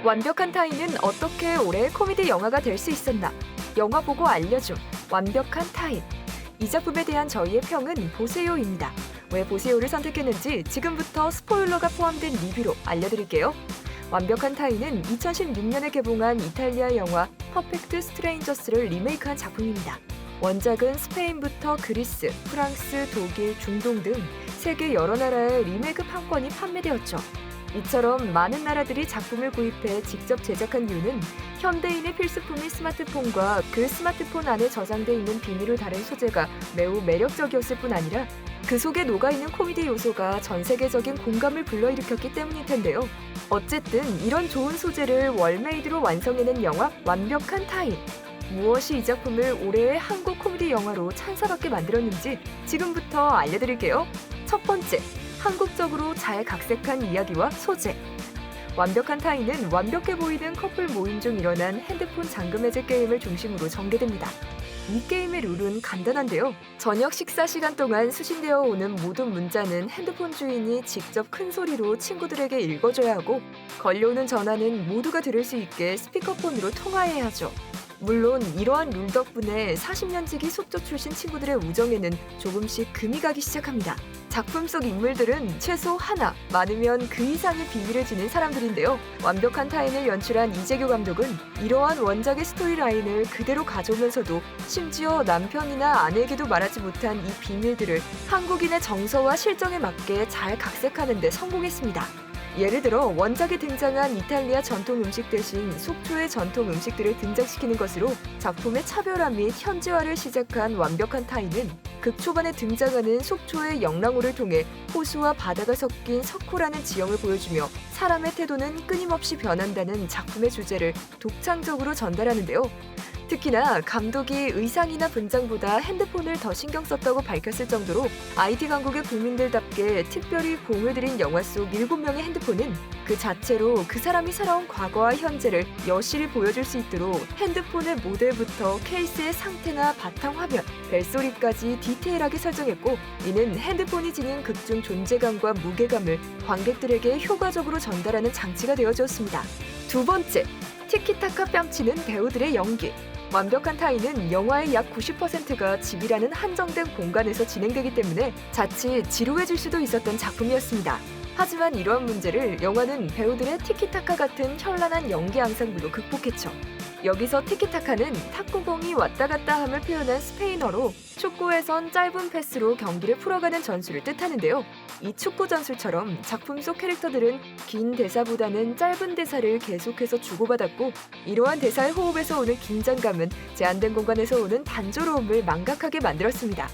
완벽한 타인은 어떻게 올해의 코미디 영화가 될 수 있었나? 영화 보고 알려줌. 완벽한 타인. 이 작품에 대한 저희의 평은 보세요입니다. 왜 보세요를 선택했는지 지금부터 스포일러가 포함된 리뷰로 알려드릴게요. 완벽한 타인은 2016년에 개봉한 이탈리아 영화 퍼펙트 스트레인저스를 리메이크한 작품입니다. 원작은 스페인부터 그리스, 프랑스, 독일, 중동 등 세계 여러 나라의 리메이크 판권이 판매되었죠. 이처럼 많은 나라들이 작품을 구입해 직접 제작한 이유는 현대인의 필수품인 스마트폰과 그 스마트폰 안에 저장돼 있는 비밀을 다룬 소재가 매우 매력적이었을 뿐 아니라 그 속에 녹아있는 코미디 요소가 전 세계적인 공감을 불러일으켰기 때문일 텐데요. 어쨌든 이런 좋은 소재를 월메이드로 완성해낸 영화 완벽한 타인. 무엇이 이 작품을 올해의 한국 코미디 영화로 찬사받게 만들었는지 지금부터 알려드릴게요. 첫 번째, 한국적으로 잘 각색한 이야기와 소재. 완벽한 타인은 완벽해 보이는 커플 모임 중 일어난 핸드폰 잠금 해제 게임을 중심으로 전개됩니다. 이 게임의 룰은 간단한데요. 저녁 식사 시간 동안 수신되어 오는 모든 문자는 핸드폰 주인이 직접 큰 소리로 친구들에게 읽어줘야 하고, 걸려오는 전화는 모두가 들을 수 있게 스피커폰으로 통화해야 하죠. 물론 이러한 룰 덕분에 40년 지기 속초 출신 친구들의 우정에는 조금씩 금이 가기 시작합니다. 작품 속 인물들은 최소 하나, 많으면 그 이상의 비밀을 지닌 사람들인데요. 완벽한 타인을 연출한 이재규 감독은 이러한 원작의 스토리라인을 그대로 가져오면서도 심지어 남편이나 아내에게도 말하지 못한 이 비밀들을 한국인의 정서와 실정에 맞게 잘 각색하는 데 성공했습니다. 예를 들어 원작에 등장한 이탈리아 전통 음식 대신 속초의 전통 음식들을 등장시키는 것으로 작품의 차별화 및 현지화를 시작한 완벽한 타인은 극 초반에 등장하는 속초의 영랑호를 통해 호수와 바다가 섞인 석호라는 지형을 보여주며 사람의 태도는 끊임없이 변한다는 작품의 주제를 독창적으로 전달하는데요. 특히나 감독이 의상이나 분장보다 핸드폰을 더 신경 썼다고 밝혔을 정도로 IT 강국의 국민들답게 특별히 공을 들인 영화 속 7명의 핸드폰은 그 자체로 그 사람이 살아온 과거와 현재를 여실히 보여줄 수 있도록 핸드폰의 모델부터 케이스의 상태나 바탕 화면, 벨소리까지 디테일하게 설정했고, 이는 핸드폰이 지닌 극중 존재감과 무게감을 관객들에게 효과적으로 전달하는 장치가 되어주었습니다. 두 번째, 티키타카 뺨치는 배우들의 연기. 완벽한 타인은 영화의 약 90%가 집이라는 한정된 공간에서 진행되기 때문에 자칫 지루해질 수도 있었던 작품이었습니다. 하지만 이러한 문제를 영화는 배우들의 티키타카 같은 현란한 연기 앙상블로 극복했죠. 여기서 티키타카는 탁구공이 왔다 갔다 함을 표현한 스페인어로 축구에선 짧은 패스로 경기를 풀어가는 전술을 뜻하는데요. 이 축구 전술처럼 작품 속 캐릭터들은 긴 대사보다는 짧은 대사를 계속해서 주고받았고, 이러한 대사의 호흡에서 오는 긴장감은 제한된 공간에서 오는 단조로움을 망각하게 만들었습니다.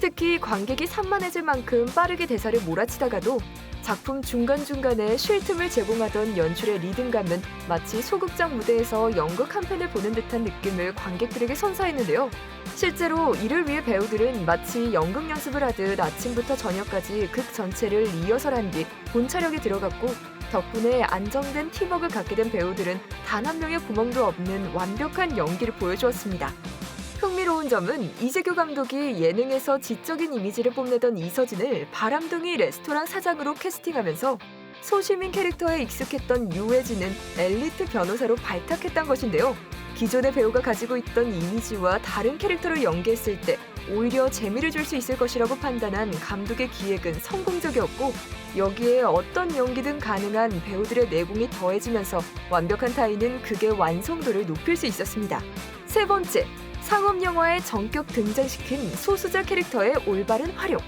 특히 관객이 산만해질 만큼 빠르게 대사를 몰아치다가도 작품 중간중간에 쉴 틈을 제공하던 연출의 리듬감은 마치 소극장 무대에서 연극 한 편을 보는 듯한 느낌을 관객들에게 선사했는데요. 실제로 이를 위해 배우들은 마치 연극 연습을 하듯 아침부터 저녁까지 극 전체를 리허설한 뒤 본촬영에 들어갔고, 덕분에 안정된 팀워크를 갖게 된 배우들은 단 한 명의 구멍도 없는 완벽한 연기를 보여주었습니다. 흥미로운 점은 이재규 감독이 예능에서 지적인 이미지를 뽐내던 이서진을 바람둥이 레스토랑 사장으로 캐스팅하면서 소시민 캐릭터에 익숙했던 유해진은 엘리트 변호사로 발탁했던 것인데요. 기존의 배우가 가지고 있던 이미지와 다른 캐릭터를 연기했을 때 오히려 재미를 줄 수 있을 것이라고 판단한 감독의 기획은 성공적이었고, 여기에 어떤 연기든 가능한 배우들의 내공이 더해지면서 완벽한 타인은 극의 완성도를 높일 수 있었습니다. 세 번째, 상업 영화에 전격 등장시킨 소수자 캐릭터의 올바른 활용.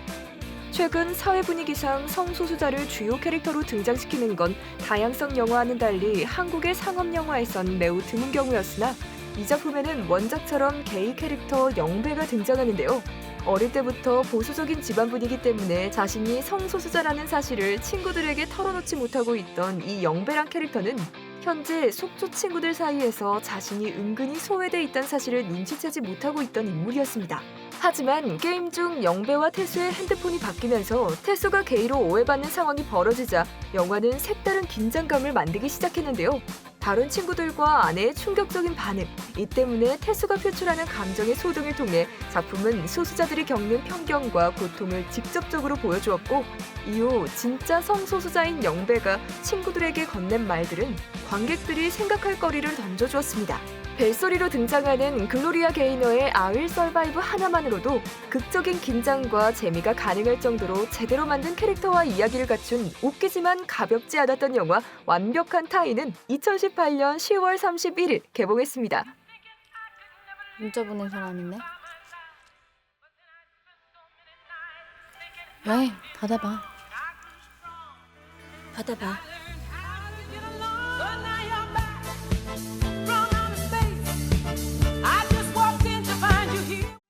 최근 사회 분위기상 성소수자를 주요 캐릭터로 등장시키는 건 다양성 영화와는 달리 한국의 상업 영화에선 매우 드문 경우였으나, 이 작품에는 원작처럼 게이 캐릭터 영배가 등장하는데요. 어릴 때부터 보수적인 집안 분위기 때문에 자신이 성소수자라는 사실을 친구들에게 털어놓지 못하고 있던 이 영배란 캐릭터는 현재 속초 친구들 사이에서 자신이 은근히 소외돼 있다는 사실을 눈치채지 못하고 있던 인물이었습니다. 하지만 게임 중 영배와 태수의 핸드폰이 바뀌면서 태수가 게이로 오해받는 상황이 벌어지자 영화는 색다른 긴장감을 만들기 시작했는데요. 다른 친구들과 아내의 충격적인 반응, 이 때문에 태수가 표출하는 감정의 소동을 통해 작품은 소수자들이 겪는 편견과 고통을 직접적으로 보여주었고, 이후 진짜 성소수자인 영배가 친구들에게 건넨 말들은 관객들이 생각할 거리를 던져주었습니다. 벨소리로 등장하는 글로리아 게이너의 아윌 서바이브 하나만으로도 극적인 긴장과 재미가 가능할 정도로 제대로 만든 캐릭터와 이야기를 갖춘 웃기지만 가볍지 않았던 영화 완벽한 타인은 2018년 10월 31일 개봉했습니다. 문자 보낸 사람 있네. 왜? 받아봐. 받아봐.